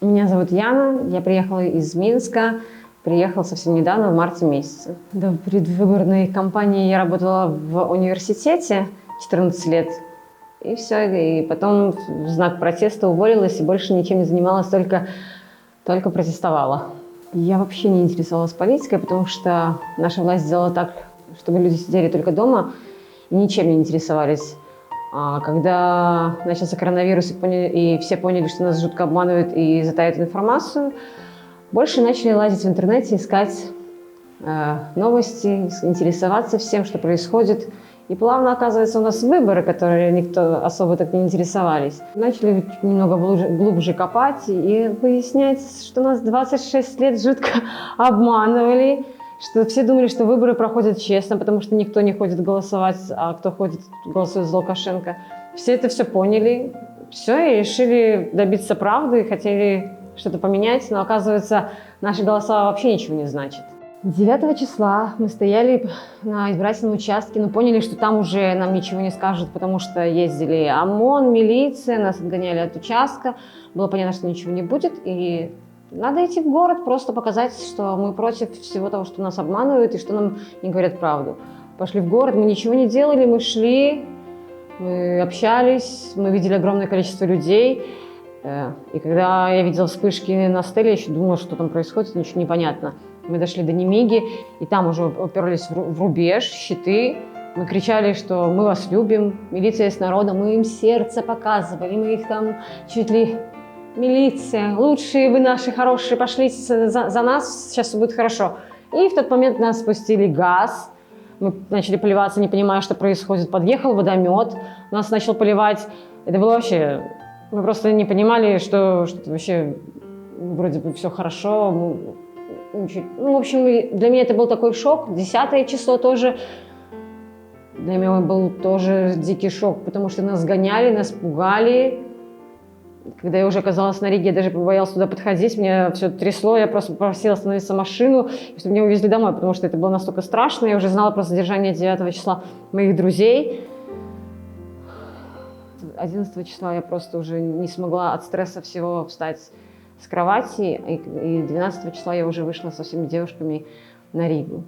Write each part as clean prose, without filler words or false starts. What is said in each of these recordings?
Меня зовут Яна, я приехала из Минска, приехала совсем недавно, в марте месяце. До предвыборной кампании я работала в университете 14 лет, и все, и потом в знак протеста уволилась и больше ничем не занималась, только протестовала. Я вообще не интересовалась политикой, потому что наша власть сделала так, чтобы люди сидели только дома и ничем не интересовались. А когда начался коронавирус и все поняли, что нас жутко обманывают и затают информацию, больше начали лазить в интернете, искать новости, интересоваться всем, что происходит. И плавно, оказывается, у нас выборы, которые никто особо так не интересовались. Начали немного глубже копать и выяснять, что нас 26 лет жутко обманывали, что все думали, что выборы проходят честно, потому что никто не ходит голосовать, а кто ходит, голосует за Лукашенко. Все это все поняли, все, и решили добиться правды, хотели что-то поменять, но, оказывается, наши голоса вообще ничего не значат. 9 числа мы стояли на избирательном участке, но поняли, что там уже нам ничего не скажут, потому что ездили ОМОН, милиция, нас отгоняли от участка. Было понятно, что ничего не будет, и надо идти в город, просто показать, что мы против всего того, что нас обманывают и что нам не говорят правду. Пошли в город, мы ничего не делали, мы шли, мы общались, мы видели огромное количество людей. И когда я видела вспышки на стеле, я еще думала, что там происходит, ничего не понятно. Мы дошли до Немиги, и там уже уперлись в рубеж, щиты. Мы кричали, что мы вас любим, милиция с народом, мы им сердце показывали, мы их там чуть ли... Милиция, лучшие вы наши, хорошие, пошлите за нас, сейчас все будет хорошо. И в тот момент нас спустили газ, мы начали поливаться, не понимая, что происходит. Подъехал водомет, нас начал поливать. Это было вообще... Мы просто не понимали, что вообще вроде бы все хорошо. Ну, в общем, для меня это был такой шок. 10 число тоже. Для меня был тоже дикий шок, потому что нас гоняли, нас пугали. Когда я уже оказалась на Риге, я даже побоялась туда подходить, меня все трясло, я просто попросила остановиться машину, чтобы меня увезли домой, потому что это было настолько страшно. Я уже знала про задержание 9 числа моих друзей. 11 числа я просто уже не смогла от стресса всего встать с кровати, и 12 числа я уже вышла со всеми девушками на Ригу.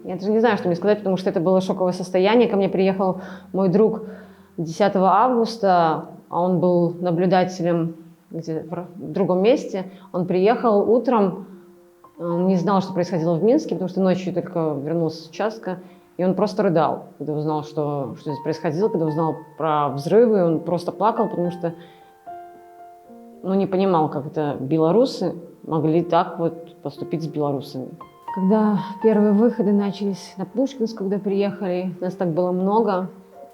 Я даже не знаю, что мне сказать, потому что это было шоковое состояние. Ко мне приехал мой друг 10 августа, а он был наблюдателем в другом месте. Он приехал утром, он не знал, что происходило в Минске, потому что ночью только вернулся с участка, и он просто рыдал, когда узнал, что здесь происходило, когда узнал про взрывы, он просто плакал, потому что не понимал, как это белорусы могли так вот поступить с белорусами. Когда первые выходы начались на Пушкинскую, когда приехали, нас так было много.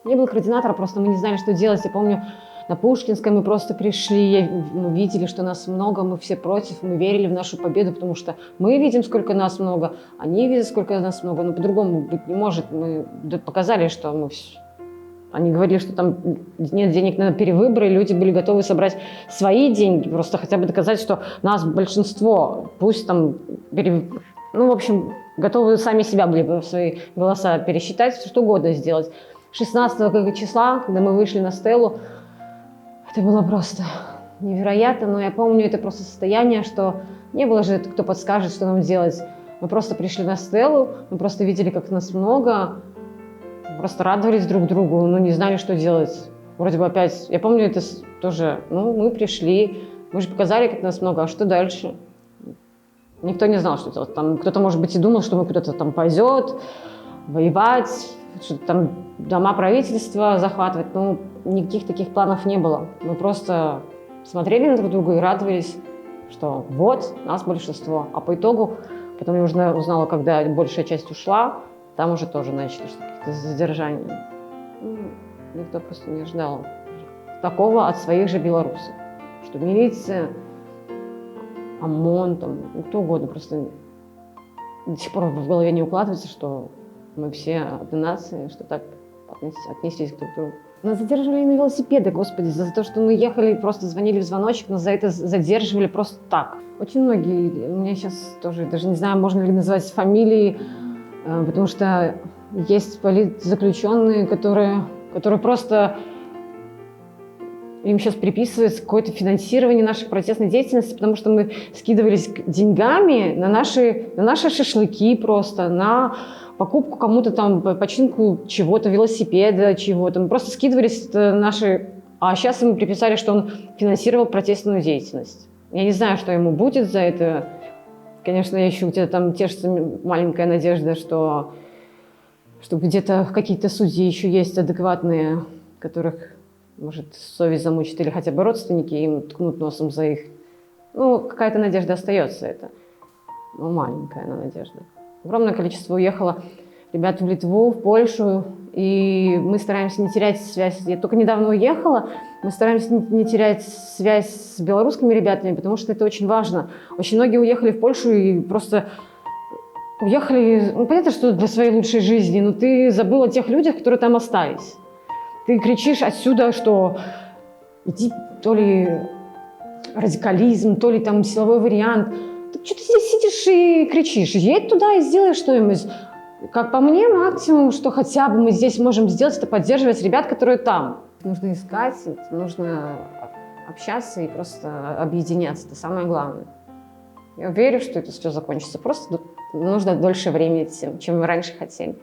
Не было координатора, просто мы не знали, что делать. Я помню, на Пушкинской мы просто пришли, мы видели, что нас много, мы все против, мы верили в нашу победу, потому что мы видим, сколько нас много, они видят, сколько нас много, но по-другому быть не может. Мы показали, что мы... Они говорили, что там нет денег на перевыборы, и люди были готовы собрать свои деньги, просто хотя бы доказать, что нас большинство, пусть там... в общем, готовы сами себя были свои голоса пересчитать, все что угодно сделать. 16 числа, когда мы вышли на стелу, это было просто невероятно, но я помню это просто состояние, что не было же, кто подскажет, что нам делать. Мы просто пришли на стелу, мы просто видели, как нас много, просто радовались друг другу, не знали, что делать. Вроде бы опять, я помню это тоже, мы пришли, мы же показали, как нас много, а что дальше? Никто не знал, что делать. Там кто-то, может быть, и думал, что мы куда-то там пойдет, воевать, что-то там дома правительства захватывать. Никаких таких планов не было. Мы просто смотрели на друг друга и радовались, что вот, нас большинство. А по итогу, потом я уже узнала, когда большая часть ушла, там уже тоже начали какие-то задержания. Никто просто не ждал такого от своих же белорусов. Что милиция, ОМОН, кто угодно, просто до сих пор в голове не укладывается, что мы все одна нация, что так отнеслись друг к другу. Нас задерживали на велосипеды, господи, за то, что мы ехали, просто звонили в звоночек, нас за это задерживали просто так. Очень многие, у меня сейчас тоже, даже не знаю, можно ли назвать фамилии, потому что есть политзаключенные, которые просто им сейчас приписывается какое-то финансирование нашей протестной деятельности, потому что мы скидывались деньгами на наши шашлыки просто, на покупку кому-то там, починку чего-то, велосипеда, чего-то. Мы просто скидывались наши... А сейчас ему приписали, что он финансировал протестную деятельность. Я не знаю, что ему будет за это. Конечно, еще где-то там тешится маленькая надежда, что где-то какие-то судьи еще есть адекватные, которых, может, совесть замучит, или хотя бы родственники им ткнут носом за их. Ну, какая-то надежда остается это. Ну, маленькая она надежда. Огромное количество уехало ребят в Литву, в Польшу, и мы стараемся не терять связь. Я только недавно уехала, мы стараемся не терять связь с белорусскими ребятами, потому что это очень важно. Очень многие уехали в Польшу и просто уехали, ну, понятно, что для своей лучшей жизни, но ты забыл о тех людях, которые там остались. Ты кричишь отсюда, что иди, то ли радикализм, то ли там силовой вариант. Ты что ты здесь сидишь и кричишь? Едь туда и сделай что-нибудь. Как по мне, максимум, что хотя бы мы здесь можем сделать, это поддерживать ребят, которые там. Нужно искать, нужно общаться и просто объединяться. Это самое главное. Я верю, что это все закончится. Просто нужно дольше времени, чем мы раньше хотели.